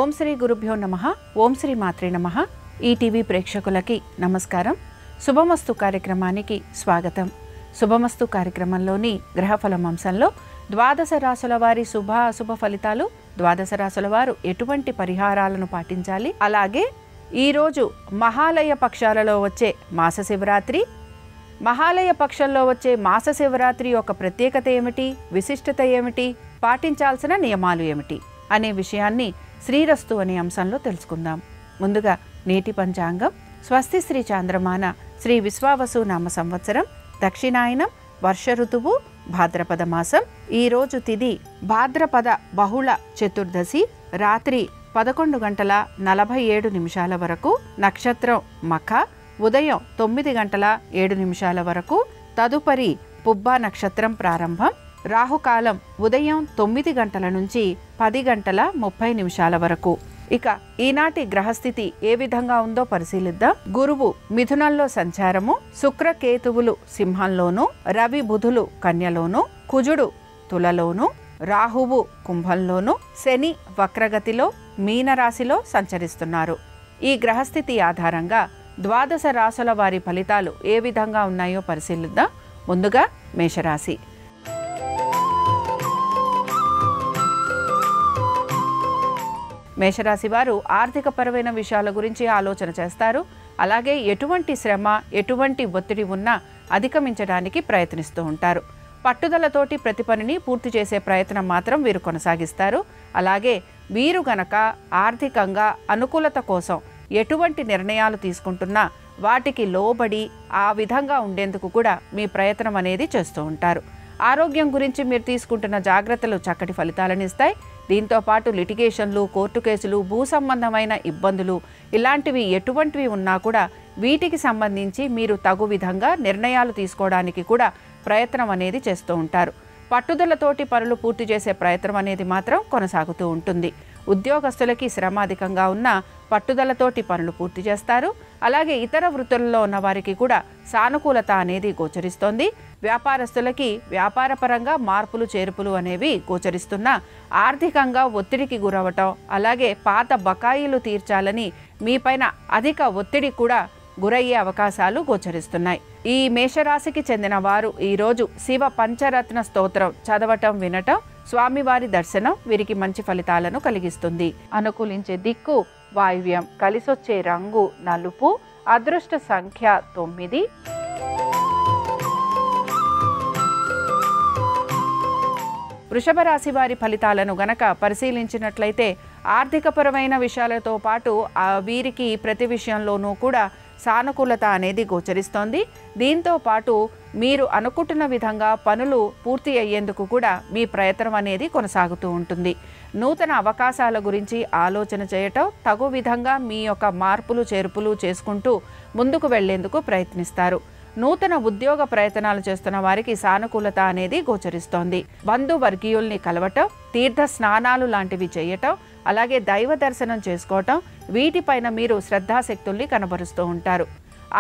ఓం శ్రీ గురుభ్యో నమః. ఓం శ్రీ మాత్రే నమః. ఈటీవీ ప్రేక్షకులకి నమస్కారం. శుభమస్తు కార్యక్రమానికి స్వాగతం. శుభమస్తు కార్యక్రమంలోని గ్రహఫలం అంశంలో ద్వాదశ రాశుల వారి శుభ అశుభ ఫలితాలు, ద్వాదశ రాశుల వారు ఎటువంటి పరిహారాలను పాటించాలి, అలాగే ఈరోజు మహాలయ పక్షాలలో వచ్చే మాస శివరాత్రి, మహాలయ పక్షంలో వచ్చే మాస శివరాత్రి యొక్క ప్రత్యేకత ఏమిటి, విశిష్టత ఏమిటి, పాటించాల్సిన నియమాలు ఏమిటి అనే విషయాన్ని శ్రీరస్తు అనే అంశంలో తెలుసుకుందాం. ముందుగా నేటి పంచాంగం. స్వస్తి శ్రీ చాంద్రమాన శ్రీ విశ్వావసు నామ సంవత్సరం, దక్షిణాయనం, వర్ష ఋతువు, భాద్రపద మాసం. ఈరోజు తిథి భాద్రపద బహుళ చతుర్దశి, రాత్రి 11:47 వరకు. నక్షత్రం మఖ, ఉదయం 9:07 వరకు. తదుపరి పుబ్బ నక్షత్రం ప్రారంభం. రాహుకాలం ఉదయం 9 గంటల నుంచి 10:30 వరకు. ఇక ఈనాటి గ్రహస్థితి ఏ విధంగా ఉందో పరిశీలిద్దాం. గురువు మిథునంలో సంచారము, శుక్రకేతువులు సింహంలోను, రవి బుధులు కన్యలోను, కుజుడు తులలోను, రాహువు కుంభంలోను, శని వక్రగతిలో మీనరాశిలో సంచరిస్తున్నారు. ఈ గ్రహస్థితి ఆధారంగా ద్వాదశ రాశుల వారి ఫలితాలు ఏ విధంగా ఉన్నాయో పరిశీలిద్దాం. ముందుగా మేషరాశి. మేషరాశి వారు ఆర్థికపరమైన విషయాల గురించి ఆలోచన చేస్తారు. అలాగే ఎటువంటి శ్రమ, ఎటువంటి ఒత్తిడి ఉన్నా అధిగమించడానికి ప్రయత్నిస్తూ ఉంటారు. పట్టుదలతోటి ప్రతి పనిని పూర్తి చేసే ప్రయత్నం మాత్రం వీరు కొనసాగిస్తారు. అలాగే వీరు గనక ఆర్థికంగా అనుకూలత కోసం ఎటువంటి నిర్ణయాలు తీసుకుంటున్నా వాటికి లోబడి ఆ విధంగా ఉండేందుకు కూడా మీ ప్రయత్నం అనేది చేస్తూ ఉంటారు. ఆరోగ్యం గురించి మీరు తీసుకుంటున్న జాగ్రత్తలు చక్కటి ఫలితాలను ఇస్తాయి. దీంతో పాటు లిటిగేషన్లు, కోర్టు కేసులు, భూ సంబంధమైన ఇబ్బందులు ఇలాంటివి ఎటువంటివి ఉన్నా కూడా వీటికి సంబంధించి మీరు తగు విధంగా నిర్ణయాలు తీసుకోవడానికి కూడా ప్రయత్నం అనేది చేస్తూ ఉంటారు. పట్టుదలతోటి పనులు పూర్తి చేసే ప్రయత్నం అనేది మాత్రం కొనసాగుతూ ఉంటుంది. ఉద్యోగస్తులకి శ్రమ అధికంగా ఉన్న పట్టుదలతోటి పనులు పూర్తి చేస్తారు. అలాగే ఇతర వృత్తులలో ఉన్న వారికి కూడా సానుకూలత అనేది గోచరిస్తోంది. వ్యాపారస్తులకి వ్యాపారపరంగా మార్పులు చేర్పులు అనేవి గోచరిస్తున్నా ఆర్థికంగా ఒత్తిడికి గురవటం, అలాగే పాత బకాయిలు తీర్చాలని మీపైన అధిక ఒత్తిడి కూడా గురయ్యే అవకాశాలు గోచరిస్తున్నాయి. ఈ మేషరాశికి చెందిన వారు ఈరోజు శివ పంచరత్న స్తోత్రం చదవటం, వినటం, స్వామివారి దర్శనం వీరికి మంచి ఫలితాలను కలిగిస్తుంది. అనుకూలించే దిక్కు వాయువ్యం, కలిసొచ్చే రంగు నలుపు, అదృష్ట సంఖ్య 9. వృషభ రాశి వారి ఫలితాలను గనక పరిశీలించినట్లయితే ఆర్థికపరమైన విషయాలతో పాటు వీరికి ప్రతి విషయంలోనూ కూడా సానుకూలత అనేది గోచరిస్తోంది. దీంతో పాటు మీరు అనుకుంటున్న విధంగా పనులు పూర్తి అయ్యేందుకు కూడా మీ ప్రయత్నం అనేది కొనసాగుతూ ఉంటుంది. నూతన అవకాశాల గురించి ఆలోచన చేయటం, తగు విధంగా మీ యొక్క మార్పులు చేర్పులు చేసుకుంటూ ముందుకు వెళ్లేందుకు ప్రయత్నిస్తారు. నూతన ఉద్యోగ ప్రయత్నాలు చేస్తున్న వారికి సానుకూలత అనేది గోచరిస్తోంది. బంధువర్గీయుల్ని కలవటం, తీర్థ స్నానాలు లాంటివి చేయటం, అలాగే దైవ దర్శనం చేసుకోవటం వీటిపైన మీరు శ్రద్ధాశక్తుల్ని కనబరుస్తూ ఉంటారు.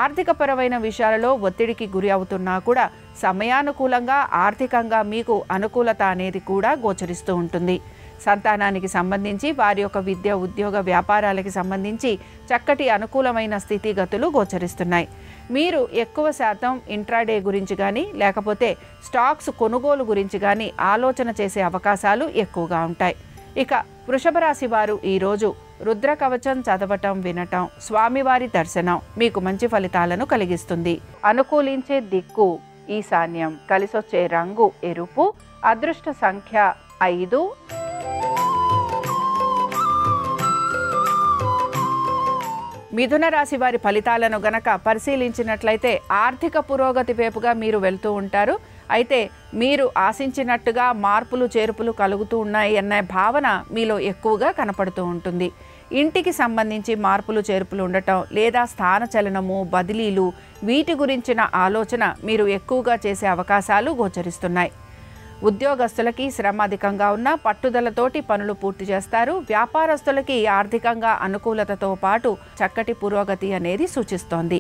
ఆర్థికపరమైన విషయాలలో ఒత్తిడికి గురి అవుతున్నా కూడా సమయానుకూలంగా ఆర్థికంగా మీకు అనుకూలత అనేది కూడా గోచరిస్తూ ఉంటుంది. సంతానానికి సంబంధించి వారి యొక్క విద్య, ఉద్యోగ, వ్యాపారాలకి సంబంధించి చక్కటి అనుకూలమైన స్థితిగతులు గోచరిస్తున్నాయి. మీరు ఎక్కువ శాతం ఇంట్రాడే గురించి కానీ లేకపోతే స్టాక్స్ కొనుగోలు గురించి కానీ ఆలోచన చేసే అవకాశాలు ఎక్కువగా ఉంటాయి. ఇక వృషభ రాశి వారు ఈరోజు రుద్ర కవచం చదవటం, వినటం, స్వామివారి దర్శనం మీకు మంచి ఫలితాలను కలిగిస్తుంది. అనుకూలించే దిక్కు ఈశాన్యం, కలిసొచ్చే రంగు ఎరుపు, అదృష్ట సంఖ్య 5. మిథున రాశి వారి ఫలితాలను గనక పరిశీలించినట్లయితే ఆర్థిక పురోగతి వైపుగా మీరు వెళ్తూ ఉంటారు. అయితే మీరు ఆశించినట్టుగా మార్పులు చేర్పులు కలుగుతూ ఉన్నాయి అన్న భావన మీలో ఎక్కువగా కనపడుతూ ఉంటుంది. ఇంటికి సంబంధించి మార్పులు చేర్పులు ఉండటం, లేదా స్థానచలనము, బదిలీలు వీటి గురించిన ఆలోచన మీరు ఎక్కువగా చేసే అవకాశాలు గోచరిస్తున్నాయి. ఉద్యోగస్తులకి శ్రమ అధికంగా ఉన్న పట్టుదలతోటి పనులు పూర్తి చేస్తారు. వ్యాపారస్తులకి ఆర్థికంగా అనుకూలతతో పాటు చక్కటి పురోగతి అనేది సూచిస్తోంది.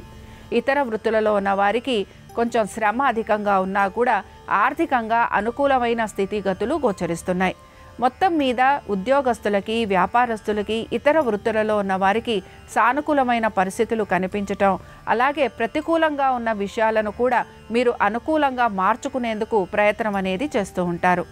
ఇతర వృత్తులలో ఉన్న వారికి కొంచెం శ్రమ అధికంగా ఉన్నా కూడా ఆర్థికంగా అనుకూలమైన స్థితిగతులు గోచరిస్తున్నాయి. మొత్తం మీద ఉద్యోగస్తులకి, వ్యాపారస్తులకి, ఇతర వృత్తులలో ఉన్న వారికి సానుకూలమైన పరిస్థితులు కనిపించటం, అలాగే ప్రతికూలంగా ఉన్న విషయాలను కూడా మీరు అనుకూలంగా మార్చుకునేందుకు ప్రయత్నం అనేది చేస్తూ ఉంటారు.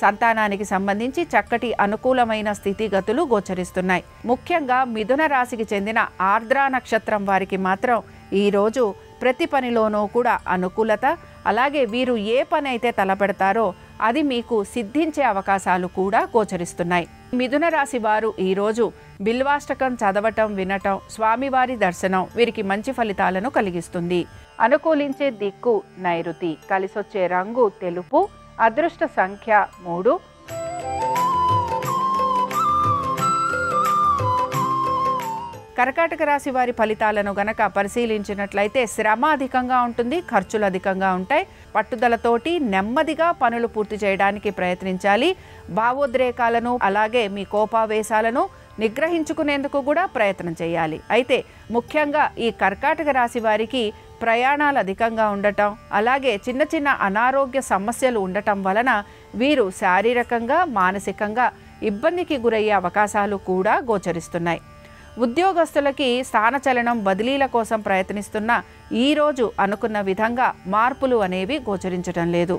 సంతానానికి సంబంధించి చక్కటి అనుకూలమైన స్థితిగతులు గోచరిస్తున్నాయి. ముఖ్యంగా మిథున రాశికి చెందిన ఆర్ద్ర నక్షత్రం వారికి మాత్రం ఈరోజు ప్రతి పనిలోనూ కూడా అనుకూలత, అలాగే వీరు ఏ పని అయితే తలపెడతారో అది మీకు సిద్ధించే అవకాశాలు కూడా గోచరిస్తున్నాయి. మిథున రాశి వారు ఈరోజు బిల్వాష్టకం చదవటం, వినటం, స్వామివారి దర్శనం వీరికి మంచి ఫలితాలను కలిగిస్తుంది. అనుకూలించే దిక్కు నైరుతి, కలిసొచ్చే రంగు తెలుపు, అదృష్ట సంఖ్య 3. కర్కాటక రాశి వారి ఫలితాలను గనక పరిశీలించినట్లయితే శ్రమ అధికంగా ఉంటుంది, ఖర్చులు అధికంగా ఉంటాయి. పట్టుదలతోటి నెమ్మదిగా పనులు పూర్తి చేయడానికి ప్రయత్నించాలి. భావోద్రేకాలను, అలాగే మీ కోపావేశాలను నిగ్రహించుకునేందుకు కూడా ప్రయత్నం చేయాలి. అయితే ముఖ్యంగా ఈ కర్కాటక రాశి వారికి ప్రయాణాలు అధికంగా ఉండటం, అలాగే చిన్న చిన్న అనారోగ్య సమస్యలు ఉండటం వలన వీరు శారీరకంగా, మానసికంగా ఇబ్బందికి గురయ్యే అవకాశాలు కూడా గోచరిస్తున్నాయి. ఉద్యోగస్తులకి స్థానచలనం, బదిలీల కోసం ప్రయత్నిస్తున్న ఈరోజు అనుకున్న విధంగా మార్పులు అనేవి గోచరించడం లేదు.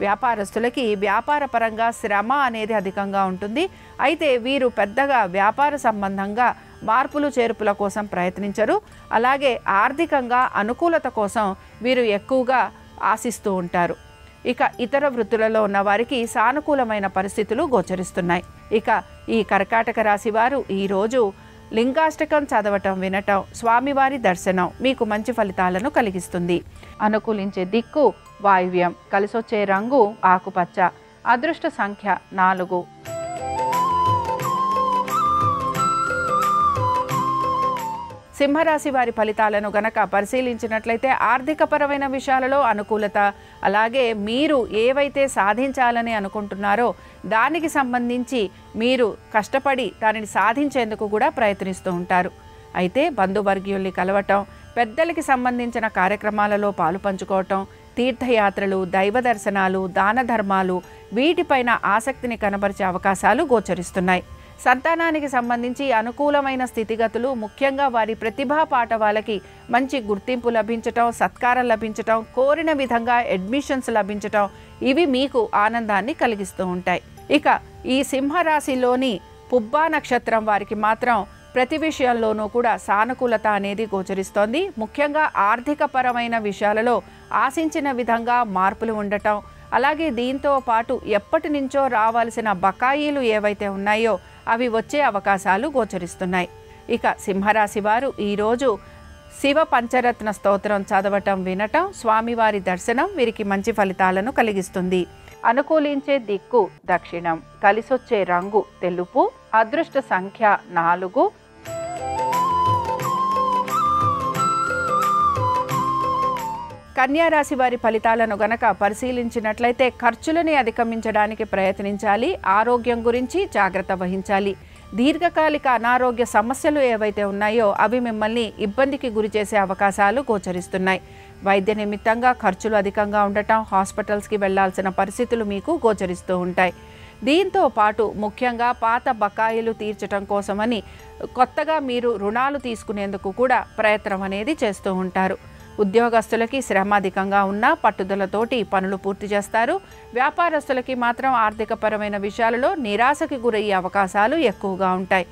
వ్యాపారస్తులకి వ్యాపారపరంగా శ్రమ అనేది అధికంగా ఉంటుంది. అయితే వీరు పెద్దగా వ్యాపార సంబంధంగా మార్పులు చేర్పుల కోసం ప్రయత్నించరు. అలాగే ఆర్థికంగా అనుకూలత కోసం వీరు ఎక్కువగా ఆశిస్తూ ఉంటారు. ఇక ఇతర వృత్తులలో ఉన్న వారికి సానుకూలమైన పరిస్థితులు గోచరిస్తున్నాయి. ఇక ఈ కర్కాటక రాశి వారు ఈరోజు లింగాష్టకం చదవటం, వినటం, స్వామివారి దర్శనం మీకు మంచి ఫలితాలను కలిగిస్తుంది. అనుకూలించే దిక్కు వాయువ్యం, కలిసొచ్చే రంగు ఆకుపచ్చ, అదృష్ట సంఖ్య 4. సింహరాశి వారి ఫలితాలను గనక పరిశీలించినట్లయితే ఆర్థికపరమైన విషయాలలో అనుకూలత, అలాగే మీరు ఏవైతే సాధించాలని అనుకుంటున్నారో దానికి సంబంధించి మీరు కష్టపడి దానిని సాధించేందుకు కూడా ప్రయత్నిస్తూ ఉంటారు. అయితే బంధువర్గీయుల్ని కలవటం, పెద్దలకి సంబంధించిన కార్యక్రమాలలో పాలు పంచుకోవటం, తీర్థయాత్రలు, దైవ దర్శనాలు, దాన ధర్మాలు వీటిపైన ఆసక్తిని కనబరిచే అవకాశాలు గోచరిస్తున్నాయి. సంతానానికి సంబంధించి అనుకూలమైన స్థితిగతులు, ముఖ్యంగా వారి ప్రతిభా పాఠవాలకి మంచి గుర్తింపు లభించటం, సత్కారం లభించటం, కోరిన విధంగా అడ్మిషన్స్ లభించటం ఇవి మీకు ఆనందాన్ని కలిగిస్తూ ఉంటాయి. ఇక ఈ సింహరాశిలోని పుబ్బా నక్షత్రం వారికి మాత్రం ప్రతి విషయంలోనూ కూడా సానుకూలత అనేది గోచరిస్తోంది. ముఖ్యంగా ఆర్థికపరమైన విషయాలలో ఆశించిన విధంగా మార్పులు ఉండటం, అలాగే దీంతో పాటు ఎప్పటి నుంచో రావాల్సిన బకాయిలు ఏవైతే ఉన్నాయో అవి వచ్చే అవకాశాలు గోచరిస్తున్నాయి. ఇక సింహరాశి వారు ఈరోజు శివ పంచరత్న స్తోత్రం చదవటం, వినటం, స్వామివారి దర్శనం వీరికి మంచి ఫలితాలను కలిగిస్తుంది. అనుకూలించే దిక్కు దక్షిణం, కలిసొచ్చే రంగు తెలుపు, అదృష్ట సంఖ్య 4. కన్యా రాశి వారి ఫలితాలను గనక పరిశీలించినట్లయితే ఖర్చులని అధిగమించడానికి ప్రయత్నించాలి. ఆరోగ్యం గురించి జాగ్రత్త వహించాలి. దీర్ఘకాలిక అనారోగ్య సమస్యలు ఏవైతే ఉన్నాయో అవి మిమ్మల్ని ఇబ్బందికి గురి చేసే అవకాశాలు గోచరిస్తున్నాయి. వైద్య నిమిత్తంగా ఖర్చులు అధికంగా ఉండటం, హాస్పిటల్స్కి వెళ్లాల్సిన పరిస్థితులు మీకు గోచరిస్తూ ఉంటాయి. దీంతో పాటు ముఖ్యంగా పాత బకాయిలు తీర్చడం కోసమని కొత్తగా మీరు రుణాలు తీసుకునేందుకు కూడా ప్రయత్నం అనేది చేస్తూ ఉంటారు. ఉద్యోగస్తులకి శ్రమ అధికంగా ఉన్నా పట్టుదలతోటి పనులు పూర్తి చేస్తారు. వ్యాపారస్తులకి మాత్రం ఆర్థికపరమైన విషయాలలో నిరాశకి గురయ్యే అవకాశాలు ఎక్కువగా ఉంటాయి.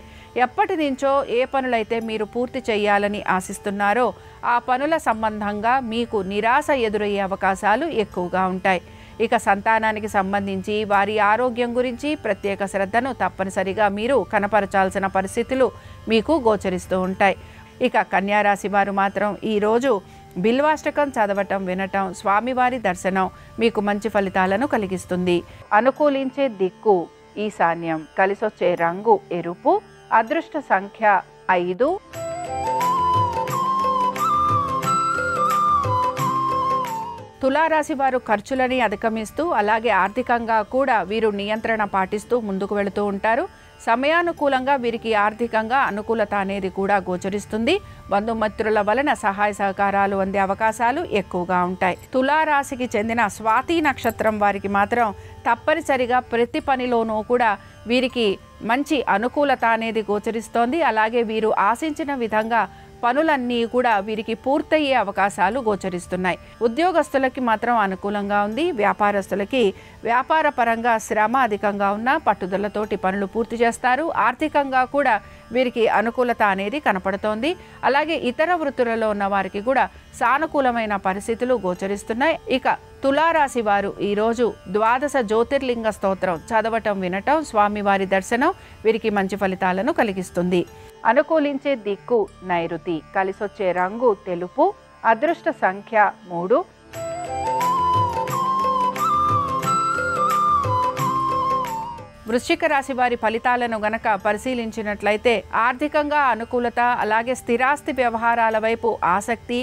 ఎప్పటి నుంచో ఏ పనులైతే మీరు పూర్తి చేయాలని ఆశిస్తున్నారో ఆ పనుల సంబంధంగా మీకు నిరాశ ఎదురయ్యే అవకాశాలు ఎక్కువగా ఉంటాయి. ఇక సంతానానికి సంబంధించి వారి ఆరోగ్యం గురించి ప్రత్యేక శ్రద్ధను తప్పనిసరిగా మీరు కనపరచాల్సిన పరిస్థితులు మీకు గోచరిస్తూ ఉంటాయి. ఇక కన్యారాశి వారు మాత్రం ఈరోజు బిల్వాష్టకం చదవటం, వినటం, స్వామివారి దర్శనం మీకు మంచి ఫలితాలను కలిగిస్తుంది. అనుకూలించే దిక్కు ఈశాన్యం, కలిసొచ్చే రంగు ఎరుపు, అదృష్ట సంఖ్య 5. తులారాశి వారు ఖర్చులని అధిగమిస్తూ అలాగే ఆర్థికంగా కూడా వీరు నియంత్రణ పాటిస్తూ ముందుకు వెళుతూ ఉంటారు. సమయానుకూలంగా వీరికి ఆర్థికంగా అనుకూలత అనేది కూడా గోచరిస్తుంది. బంధుమిత్రుల వలన సహాయ సహకారాలు అందే అవకాశాలు ఎక్కువగా ఉంటాయి. తులారాశికి చెందిన స్వాతి నక్షత్రం వారికి మాత్రం తప్పనిసరిగా ప్రతి పనిలోనూ కూడా వీరికి మంచి అనుకూలత అనేది గోచరిస్తోంది. అలాగే వీరు ఆశించిన విధంగా పనులన్నీ కూడా వీరికి పూర్తయ్యే అవకాశాలు గోచరిస్తున్నాయి. ఉద్యోగస్తులకి మాత్రం అనుకూలంగా ఉంది. వ్యాపారస్తులకి వ్యాపార పరంగా శ్రమ అధికంగా ఉన్న పట్టుదలతోటి పనులు పూర్తి చేస్తారు. ఆర్థికంగా కూడా వీరికి అనుకూలత అనేది కనపడుతోంది. అలాగే ఇతర వృత్తులలో ఉన్న వారికి కూడా సానుకూలమైన పరిస్థితులు గోచరిస్తున్నాయి. ఇక తులారాశి వారు ఈరోజు 12 జ్యోతిర్లింగ స్తోత్రం చదవటం వినటం స్వామివారి దర్శనం వీరికి మంచి ఫలితాలను కలిగిస్తుంది. అనుకూలించే దిక్కు నైరుతి, కలిసొచ్చే రంగు తెలుపు, అదృష్ట సంఖ్య 3. వృశ్చిక రాశి వారి ఫలితాలను గనక పరిశీలించినట్లయితే ఆర్థికంగా అనుకూలత, అలాగే స్థిరాస్తి వ్యవహారాల వైపు ఆసక్తి,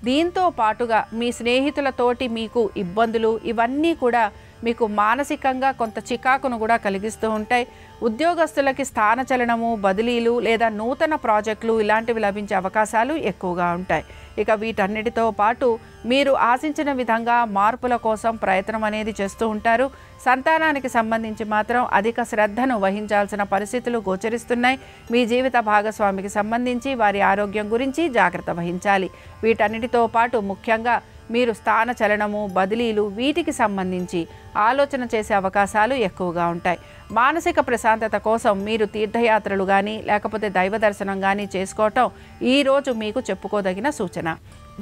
దీంతో పాటుగా మీ స్నేహితులతోటి మీకు ఇబ్బందులు ఇవన్నీ కూడా మీకు మానసికంగా కొంత చికాకును కూడా కలిగిస్తూ ఉంటాయి. ఉద్యోగస్తులకి స్థానచలనము, బదిలీలు లేదా నూతన ప్రాజెక్టులు ఇలాంటివి లభించే అవకాశాలు ఎక్కువగా ఉంటాయి. ఇక వీటన్నిటితో పాటు మీరు ఆశించిన విధంగా మార్పుల కోసం ప్రయత్నం అనేది చేస్తూ ఉంటారు. సంతానానికి సంబంధించి మాత్రం అధిక శ్రద్ధను వహించాల్సిన పరిస్థితులు గోచరిస్తున్నాయి. మీ జీవిత భాగస్వామికి సంబంధించి వారి ఆరోగ్యం గురించి జాగ్రత్త వహించాలి. వీటన్నిటితో పాటు ముఖ్యంగా మీరు స్థాన చలనము, బదిలీలు వీటికి సంబంధించి ఆలోచన చేసే అవకాశాలు ఎక్కువగా ఉంటాయి. మానసిక ప్రశాంతత కోసం మీరు తీర్థయాత్రలు కానీ లేకపోతే దైవ దర్శనం కానీ చేసుకోవటం ఈరోజు మీకు చెప్పుకోదగిన సూచన.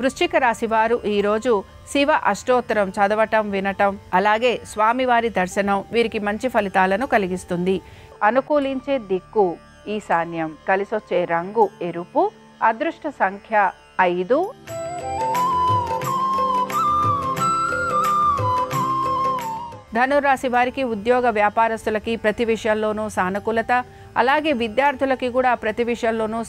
వృశ్చిక రాశి వారు ఈరోజు శివ అష్టోత్తరం చదవటం వినటం అలాగే స్వామివారి దర్శనం వీరికి మంచి ఫలితాలను కలిగిస్తుంది. అనుకూలించే దిక్కు ఈశాన్యం, కలిసొచ్చే రంగు ఎరుపు, అదృష్ట సంఖ్య 5. ధనురాశి వారికి ఉద్యోగ వ్యాపారస్తులకి ప్రతి విషయంలోనూ సానుకూలత, అలాగే విద్యార్థులకి కూడా ప్రతి విషయంలోనూ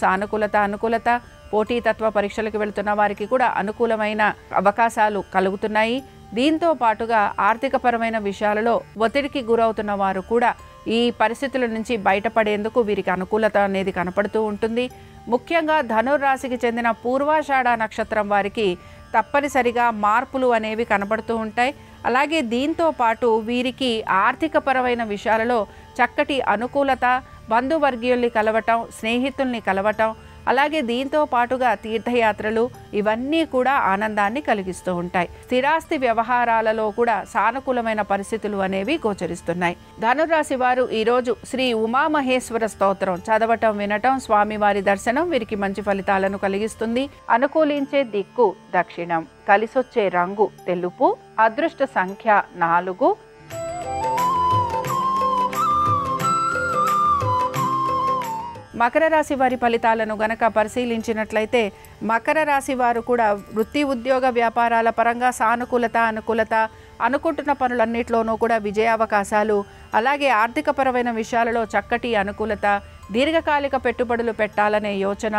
అనుకూలత. పోటీతత్వ పరీక్షలకు వెళుతున్న వారికి కూడా అనుకూలమైన అవకాశాలు కలుగుతున్నాయి. దీంతో పాటుగా ఆర్థికపరమైన విషయాలలో ఒత్తిడికి గురవుతున్న వారు కూడా ఈ పరిస్థితుల నుంచి బయటపడేందుకు వీరికి అనుకూలత అనేది కనపడుతూ ఉంటుంది. ముఖ్యంగా ధనుర్రాశికి చెందిన పూర్వాషాఢ నక్షత్రం వారికి తప్పనిసరిగా మార్పులు అనేవి కనబడుతూ ఉంటాయి. అలాగే దీంతో పాటు వీరికి ఆర్థికపరమైన విషయాలలో చక్కటి అనుకూలత, బంధువర్గీయుల్ని కలవటం, స్నేహితుల్ని కలవటం, అలాగే దీంతో పాటుగా తీర్థయాత్రలు ఇవన్నీ కూడా ఆనందాన్ని కలిగిస్తూ ఉంటాయి. స్థిరాస్తి వ్యవహారాలలో కూడా సానుకూలమైన పరిస్థితులు అనేవి గోచరిస్తున్నాయి. ధనురాశి వారు ఈరోజు శ్రీ ఉమామహేశ్వర స్తోత్రం చదవటం వినటం స్వామివారి దర్శనం వీరికి మంచి ఫలితాలను కలిగిస్తుంది. అనుకూలించే దిక్కు దక్షిణం, కలిసొచ్చే రంగు తెలుపు, అదృష్ట సంఖ్య 4. మకర రాశి వారి ఫలితాలను గనక పరిశీలించినట్లయితే మకర రాశి వారు కూడా వృత్తి ఉద్యోగ వ్యాపారాల పరంగా సానుకూలత, అనుకుంటున్న పనులన్నింటిలోనూ కూడా విజయావకాశాలు, అలాగే ఆర్థికపరమైన విషయాలలో చక్కటి అనుకూలత, దీర్ఘకాలిక పెట్టుబడులు పెట్టాలనే యోచన,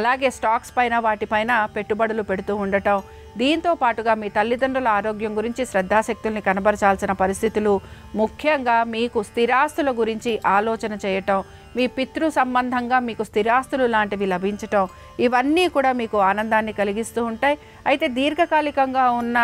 అలాగే స్టాక్స్ పైన వాటిపైన పెట్టుబడులు పెడుతూ ఉండటం, దీంతో పాటుగా మీ తల్లిదండ్రుల ఆరోగ్యం గురించి శ్రద్ధాశక్తుల్ని కనబరచాల్సిన పరిస్థితులు, ముఖ్యంగా మీకు స్థిరాస్తుల గురించి ఆలోచన చేయటం, మీ పితృ సంబంధంగా మీకు స్థిరాస్తులు లాంటివి లభించటం, ఇవన్నీ కూడా మీకు ఆనందాన్ని కలిగిస్తూ ఉంటాయి. అయితే దీర్ఘకాలికంగా ఉన్న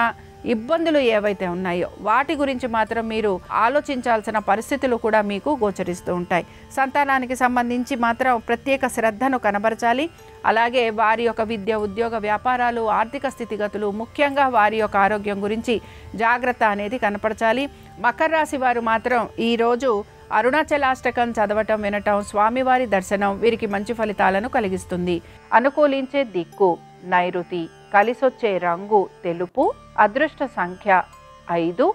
ఇబ్బందులు ఏవైతే ఉన్నాయో వాటి గురించి మాత్రం మీరు ఆలోచించాల్సిన పరిస్థితులు కూడా మీకు గోచరిస్తూ ఉంటాయి. సంతానానికి సంబంధించి మాత్రం ప్రత్యేక శ్రద్ధను కనబరచాలి. అలాగే వారి యొక్క విద్య, ఉద్యోగ వ్యాపారాలు, ఆర్థిక స్థితిగతులు, ముఖ్యంగా వారి యొక్క ఆరోగ్యం గురించి జాగ్రత్త అనేది కనపరచాలి. మకర రాశి వారు మాత్రం ఈరోజు అరుణాచలాష్టకం చదవటం వినటం స్వామివారి దర్శనం వీరికి మంచి ఫలితాలను కలిగిస్తుంది. అనుకూలించే దిక్కు నైరుతి, కలిసొచ్చే రంగు తెలుపు, అదృష్ట సంఖ్య 5.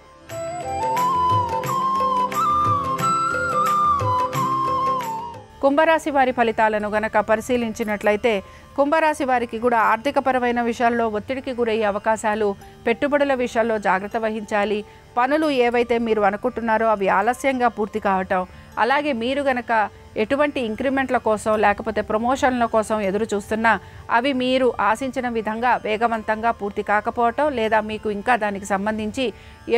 కుంభరాశి వారి ఫలితాలను గనక పరిశీలించినట్లయితే కుంభరాశి వారికి కూడా ఆర్థికపరమైన విషయాల్లో ఒత్తిడికి గురయ్యే అవకాశాలు, పెట్టుబడుల విషయాల్లో జాగ్రత్త వహించాలి. పనులు ఏవైతే మీరు అనుకుంటున్నారో అవి ఆలస్యంగా పూర్తి కావటం, అలాగే మీరు గనక ఎటువంటి ఇంక్రిమెంట్ల కోసం లేకపోతే ప్రమోషన్ల కోసం ఎదురు చూస్తున్నా అవి మీరు ఆశించిన విధంగా వేగవంతంగా పూర్తి కాకపోవటం, లేదా మీకు ఇంకా దానికి సంబంధించి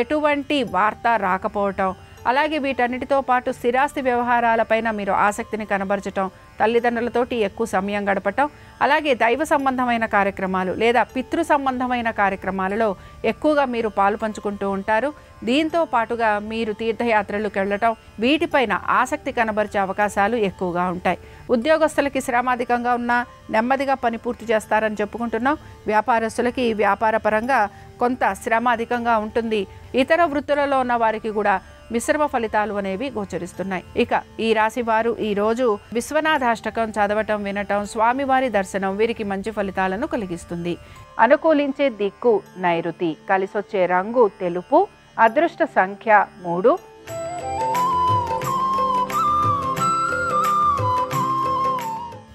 ఎటువంటి వార్త రాకపోవటం, అలాగే వీటన్నిటితో పాటు స్థిరాస్తి వ్యవహారాలపైన మీరు ఆసక్తిని కనబరచటం, తల్లిదండ్రులతోటి ఎక్కువ సమయం గడపటం, అలాగే దైవ సంబంధమైన కార్యక్రమాలు లేదా పితృ సంబంధమైన కార్యక్రమాలలో ఎక్కువగా మీరు పాలు పంచుకుంటూ ఉంటారు. దీంతో పాటుగా మీరు తీర్థయాత్రలకు వెళ్ళటం, వీటిపైన ఆసక్తి కనబరిచే అవకాశాలు ఎక్కువగా ఉంటాయి. ఉద్యోగస్తులకి శ్రమ అధికంగా ఉన్నా నెమ్మదిగా పని పూర్తి చేస్తారని చెప్పుకుంటున్నాం. వ్యాపారస్తులకి వ్యాపార పరంగా కొంత శ్రమ అధికంగా ఉంటుంది. ఇతర వృత్తులలో ఉన్న వారికి కూడా మిశ్రమ ఫలితాలు అనేవి గోచరిస్తున్నాయి. ఇక ఈ రాశి వారు ఈరోజు విశ్వనాథాష్టకం చదవటం, వినటం, స్వామివారి దర్శనం వీరికి మంచి ఫలితాలను కలిగిస్తుంది. అనుకూలించే దిక్కు నైరుతి, కలిసొచ్చే రంగు తెలుపు, అదృష్ట సంఖ్య 3.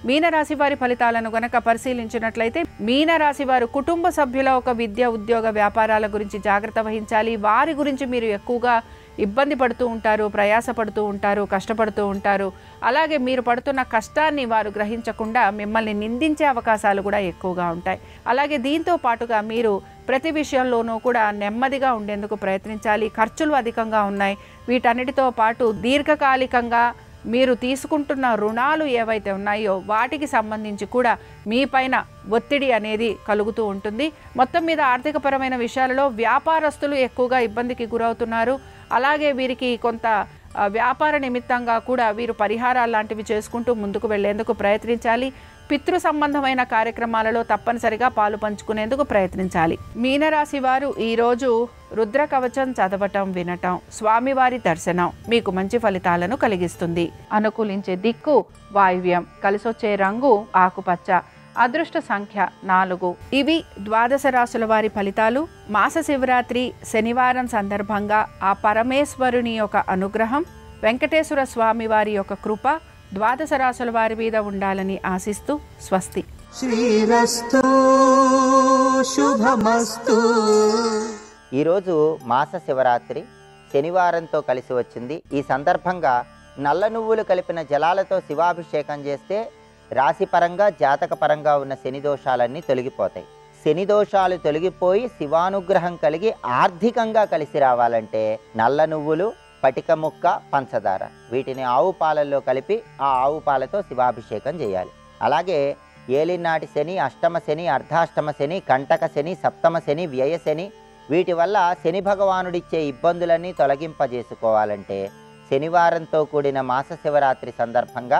మీనరాశి వారి ఫలితాలను గనక పరిశీలించినట్లయితే మీనరాశి వారు కుటుంబ సభ్యుల ఒక విద్య, ఉద్యోగ, వ్యాపారాల గురించి జాగ్రత్త వహించాలి. వారి గురించి మీరు ఎక్కువగా ఇబ్బంది పడుతూ ఉంటారు, ప్రయాసపడుతూ ఉంటారు, కష్టపడుతూ ఉంటారు. అలాగే మీరు పడుతున్న కష్టాన్ని వారు గ్రహించకుండా మిమ్మల్ని నిందించే అవకాశాలు కూడా ఎక్కువగా ఉంటాయి. అలాగే దీంతో పాటుగా మీరు ప్రతి విషయంలోనూ కూడా నెమ్మదిగా ఉండేందుకు ప్రయత్నించాలి. ఖర్చులు అధికంగా ఉన్నాయి. వీటన్నిటితో పాటు దీర్ఘకాలికంగా మీరు తీసుకుంటున్న రుణాలు ఏవైతే ఉన్నాయో వాటికి సంబంధించి కూడా మీ పైన ఒత్తిడి అనేది కలుగుతూ ఉంటుంది. మొత్తం మీద ఆర్థికపరమైన విషయాలలో వ్యాపారస్తులు ఎక్కువగా ఇబ్బందికి గురవుతున్నారు. అలాగే వీరికి కొంత వ్యాపార నిమిత్తంగా కూడా వీరు పరిహారాలు లాంటివి చేసుకుంటూ ముందుకు వెళ్లేందుకు ప్రయత్నించాలి. పితృ సంబంధమైన కార్యక్రమాలలో తప్పనిసరిగా పాలు పంచుకునేందుకు ప్రయత్నించాలి. మీనరాశి వారు ఈరోజు రుద్ర కవచం చదవటం, వినటం, స్వామివారి దర్శనం మీకు మంచి ఫలితాలను కలిగిస్తుంది. అనుకూలించే దిక్కు వాయువ్యం, కలిసొచ్చే రంగు ఆకుపచ్చ, అదృష్ట సంఖ్య 4. ఇవి ద్వాదశ రాశుల వారి ఫలితాలు. మాస శివరాత్రి శనివారం సందర్భంగా ఆ పరమేశ్వరుని యొక్క అనుగ్రహం, వెంకటేశ్వర స్వామి వారి యొక్క కృప ద్వాదశ రాశుల వారి మీద ఉండాలని ఆశిస్తూ స్వస్తి. శ్రీరస్తు శుభమస్తు. ఈరోజు మాస శివరాత్రి శనివారంతో కలిసి వచ్చింది. ఈ సందర్భంగా నల్ల నువ్వులు కలిపిన జలాలతో శివాభిషేకం చేస్తే రాశిపరంగా జాతకపరంగా ఉన్న శని దోషాలన్నీ తొలగిపోతాయి. శని దోషాలు తొలగిపోయి శివానుగ్రహం కలిగి ఆర్థికంగా కలిసి రావాలంటే నల్ల నువ్వులు, పటిక ముక్క, పంచదార వీటిని ఆవు పాలల్లో కలిపి ఆ ఆవు పాలతో శివాభిషేకం చేయాలి. అలాగే ఏలినాటి శని, అష్టమ శని, అర్ధాష్టమ శని, కంటక శని, సప్తమ శని, వ్యయ శని వీటి వల్ల శని భగవానుడిచ్చే ఇబ్బందులన్నీ తొలగింపజేసుకోవాలంటే శనివారంతో కూడిన మాస శివరాత్రి సందర్భంగా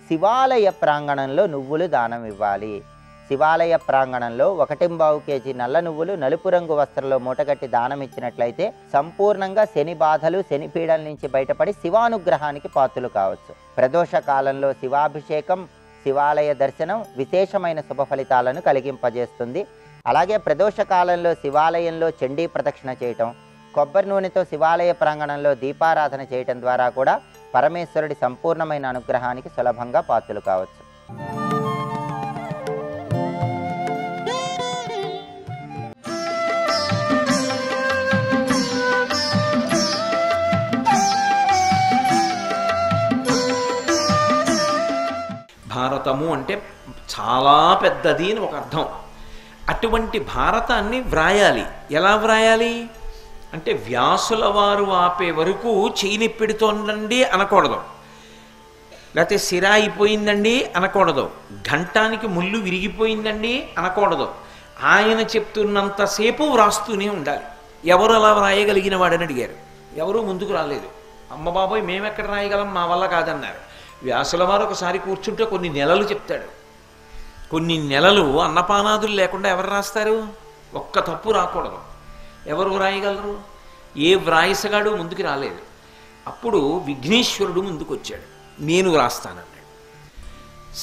శివాలయ ప్రాంగణంలో నువ్వులు దానం ఇవ్వాలి. శివాలయ ప్రాంగణంలో 1.25 kg నల్ల నువ్వులు నలుపు రంగు వస్త్రంలో మూటగట్టి దానం ఇచ్చినట్లయితే సంపూర్ణంగా శని బాధలు, శని పీడల నుంచి బయటపడి శివానుగ్రహానికి పాత్రలు కావచ్చు. ప్రదోష కాలంలో శివాభిషేకం, శివాలయ దర్శనం విశేషమైన శుభ ఫలితాలను కలిగింపజేస్తుంది. అలాగే ప్రదోష కాలంలో శివాలయంలో చండీ ప్రదక్షిణ చేయటం, కొబ్బరి నూనెతో శివాలయ ప్రాంగణంలో దీపారాధన చేయటం ద్వారా కూడా పరమేశ్వరుడి సంపూర్ణమైన అనుగ్రహానికి సులభంగా పాత్రలు కావచ్చు. భారతము అంటే చాలా పెద్దది అని ఒక అర్థం. అటువంటి భారతాన్ని వ్రాయాలి. ఎలా వ్రాయాలి అంటే వ్యాసుల వారు ఆపే వరకు చేయినెప్పెడుతోందండి అనకూడదు, లేకపోతే సిరా అయిపోయిందండి అనకూడదు, ఘంటానికి ముళ్ళు విరిగిపోయిందండి అనకూడదు. ఆయన చెప్తున్నంతసేపు వ్రాస్తూనే ఉండాలి. ఎవరు అలా వ్రాయగలిగిన వాడని అడిగారు. ఎవరూ ముందుకు రాలేదు. అమ్మ బాబోయ్ మేమెక్కడ రాయగలం, మా వల్ల కాదన్నారు. వ్యాసుల వారు ఒకసారి కూర్చుంటే కొన్ని నెలలు చెప్తాడు. కొన్ని నెలలు అన్నపానాదులు లేకుండా ఎవరు రాస్తారు? ఒక్క తప్పు రాకూడదు. ఎవరు వ్రాయగలరు? ఏ వ్రాయసగాడు ముందుకు రాలేదు. అప్పుడు విఘ్నేశ్వరుడు ముందుకు వచ్చాడు. నేను వ్రాస్తానన్నాడు.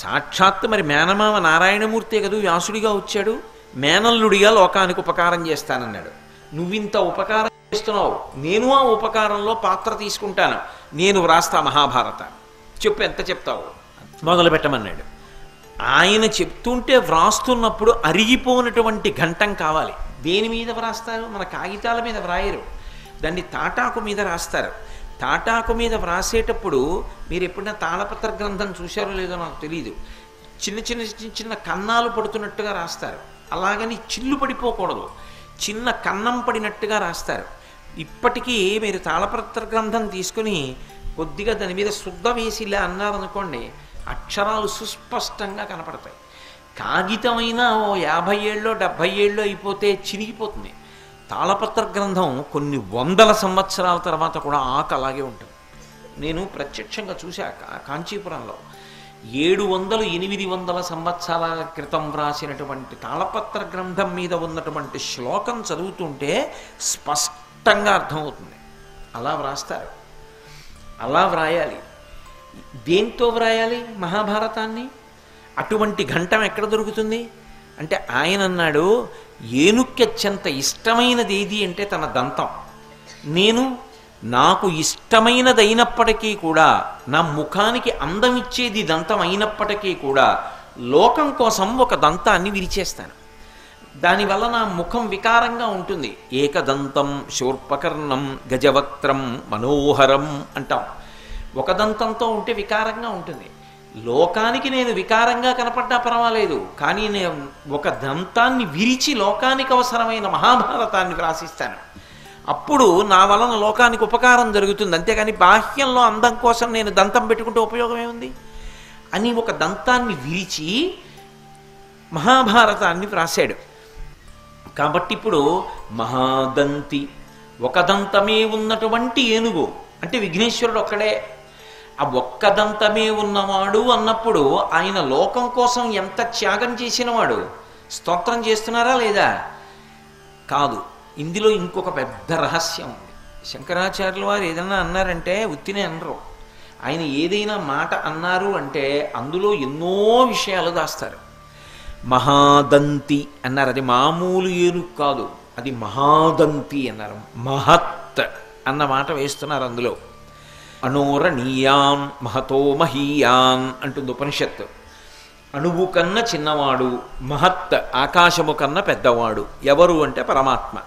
సాక్షాత్ మరి మేనమామ నారాయణమూర్తే కదా వ్యాసుడిగా వచ్చాడు. మేనల్లుడిగా లోకానికి ఉపకారం చేస్తానన్నాడు. నువ్వింత ఉపకారం చేస్తున్నావు, నేను ఆ ఉపకారంలో పాత్ర తీసుకుంటాను, నేను వ్రాస్తా మహాభారత. చెప్పు ఎంత చెప్తావు, మొదలు పెట్టమన్నాడు. ఆయన చెప్తుంటే వ్రాస్తున్నప్పుడు అరిగిపోయినటువంటి ఘంటం కావాలి. దేని మీద వ్రాస్తారు? మన కాగితాల మీద వ్రాయరు, దాన్ని తాటాకు మీద రాస్తారు. తాటాకు మీద వ్రాసేటప్పుడు మీరు ఎప్పుడైనా తాళపత్ర గ్రంథం చూశారో లేదో నాకు తెలియదు. చిన్న చిన్న చిన్న చిన్న కన్నాలు పడుతున్నట్టుగా రాస్తారు. అలాగని చిల్లు పడిపోకూడదు, చిన్న కన్నం పడినట్టుగా రాస్తారు. ఇప్పటికీ మీరు తాళపత్ర గ్రంథం తీసుకుని కొద్దిగా దాని మీద శుద్ధ వేసి ఇలా అన్నారనుకోండి, అక్షరాలు సుస్పష్టంగా కనపడతాయి. కాగితమైన ఓ 50 ఏళ్ళో 70 ఏళ్ళో అయిపోతే చిరిగిపోతుంది. తాళపత్ర గ్రంథం కొన్ని వందల సంవత్సరాల తర్వాత కూడా ఆకు అలాగే ఉంటుంది. నేను ప్రత్యక్షంగా చూశాక కాంచీపురంలో 700-800 సంవత్సరాల క్రితం వ్రాసినటువంటి తాళపత్ర గ్రంథం మీద ఉన్నటువంటి శ్లోకం చదువుతుంటే స్పష్టంగా అర్థమవుతుంది. అలా వ్రాస్తారు, అలా వ్రాయాలి. దేంతో వ్రాయాలి మహాభారతాన్ని? అటువంటి ఘంటం ఎక్కడ దొరుకుతుంది అంటే ఆయన అన్నాడు, ఏనుక్కి అత్యంత ఇష్టమైనది ఏది అంటే తన దంతం. నాకు ఇష్టమైనదైనప్పటికీ కూడా, నా ముఖానికి అందం ఇచ్చేది దంతం అయినప్పటికీ కూడా లోకం కోసం ఒక దంతాన్ని విరిచేస్తాను. దానివల్ల నా ముఖం వికారంగా ఉంటుంది. ఏకదంతం శూర్పకర్ణం గజవక్త్రం మనోహరం అంటాం. ఒక దంతంతో ఉంటే వికారంగా ఉంటుంది. లోకానికి నేను వికారంగా కనపడ్డా పర్వాలేదు, కానీ నేను ఒక దంతాన్ని విరిచి లోకానికి అవసరమైన మహాభారతాన్ని వ్రాసిస్తాను. అప్పుడు నా వలన లోకానికి ఉపకారం జరుగుతుంది. అంతేగాని బాహ్యంలో అందం కోసం నేను దంతం పెట్టుకుంటే ఉపయోగం ఏముంది అని ఒక దంతాన్ని విరిచి మహాభారతాన్ని వ్రాసాడు. కాబట్టి ఇప్పుడు మహాదంతి, ఒక దంతమే ఉన్నటువంటి ఏనుగు అంటే విఘ్నేశ్వరుడు ఒక్కడే. ఆ ఒక్క దంతమే ఉన్నవాడు అన్నప్పుడు ఆయన లోకం కోసం ఎంత త్యాగం చేసినవాడు. స్తోత్రం చేస్తున్నారా లేదా? కాదు. ఇందులో ఇంకొక పెద్ద రహస్యం ఉంది. శంకరాచార్యుల వారు ఏదన్నా అన్నారంటే ఉత్తినే అనరు. ఆయన ఏదైనా మాట అన్నారు అంటే అందులో ఎన్నో విషయాలు దాస్తారు. మహాదంతి అన్నారు, అది మామూలు ఏనుగు కాదు, అది మహాదంతి అన్నారు. మహత్ అన్న మాట వేస్తున్నారు అందులో. అణోరణీయాన్ మహతో మహీయాన్ అంటుంది ఉపనిషత్తు. అణువు కన్నా చిన్నవాడు, మహత్ ఆకాశము కన్నా పెద్దవాడు ఎవరు అంటే పరమాత్మ.